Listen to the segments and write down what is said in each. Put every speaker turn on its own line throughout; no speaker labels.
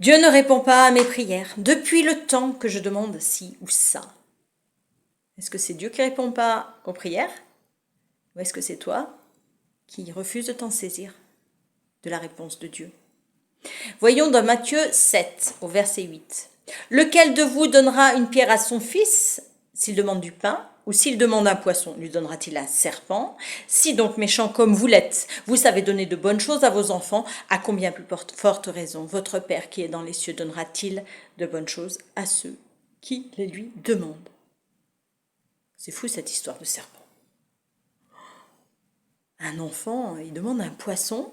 Dieu ne répond pas à mes prières depuis le temps que je demande ci ou ça. Est-ce que c'est Dieu qui ne répond pas aux prières? Ou est-ce que c'est toi qui refuses de t'en saisir de la réponse de Dieu? Voyons dans Matthieu 7, au verset 8. Lequel de vous donnera une pierre à son fils s'il demande du pain? Ou s'il demande un poisson, lui donnera-t-il un serpent? Si donc méchant comme vous l'êtes, vous savez donner de bonnes choses à vos enfants, à combien plus forte raison votre Père qui est dans les cieux donnera-t-il de bonnes choses à ceux qui les lui demandent? C'est fou cette histoire de serpent. Un enfant, il demande un poisson,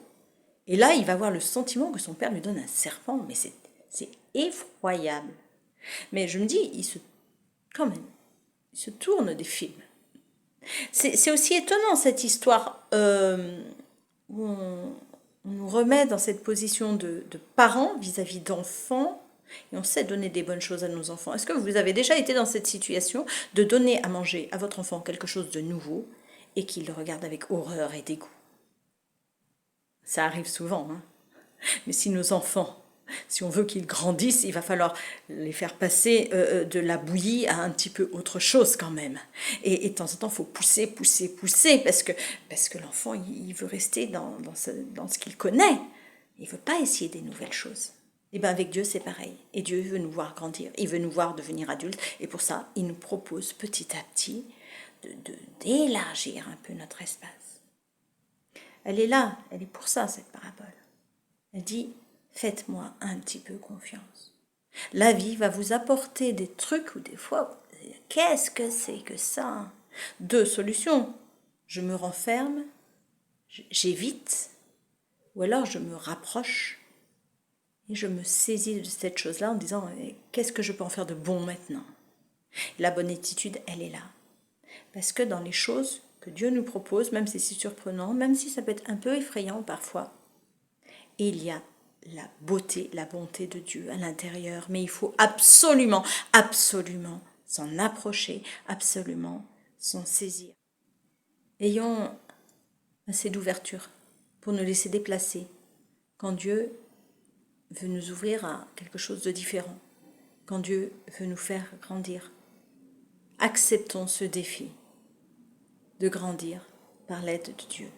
et là, il va avoir le sentiment que son père lui donne un serpent, mais c'est effroyable. Mais je me dis, quand même, il se tourne des films. C'est aussi étonnant cette histoire où on nous remet dans cette position de parents vis-à-vis d'enfants, et on sait donner des bonnes choses à nos enfants. Est-ce que vous avez déjà été dans cette situation de donner à manger à votre enfant quelque chose de nouveau et qu'il le regarde avec horreur et dégoût? Ça arrive souvent, hein. Mais si nos enfants, si on veut qu'ils grandissent, il va falloir les faire passer de la bouillie à un petit peu autre chose quand même. Et de temps en temps, il faut pousser, pousser, pousser, parce que l'enfant, il veut rester dans ce qu'il connaît. Il ne veut pas essayer des nouvelles choses. Et bien avec Dieu, c'est pareil. Et Dieu veut nous voir grandir, il veut nous voir devenir adultes. Et pour ça, il nous propose petit à petit d'élargir un peu notre espace. Elle est là, elle est pour ça, cette parabole. Elle dit, faites-moi un petit peu confiance. La vie va vous apporter des trucs où des fois, qu'est-ce que c'est que ça? Deux solutions. Je me renferme, j'évite, ou alors je me rapproche et je me saisis de cette chose-là en disant, qu'est-ce que je peux en faire de bon maintenant? La bonne attitude, elle est là. Parce que dans les choses que Dieu nous propose, même si c'est surprenant, même si ça peut être un peu effrayant parfois, il y a la beauté, la bonté de Dieu à l'intérieur. Mais il faut absolument, absolument s'en approcher, absolument s'en saisir. Ayons assez d'ouverture pour nous laisser déplacer quand Dieu veut nous ouvrir à quelque chose de différent, quand Dieu veut nous faire grandir. Acceptons ce défi de grandir par l'aide de Dieu.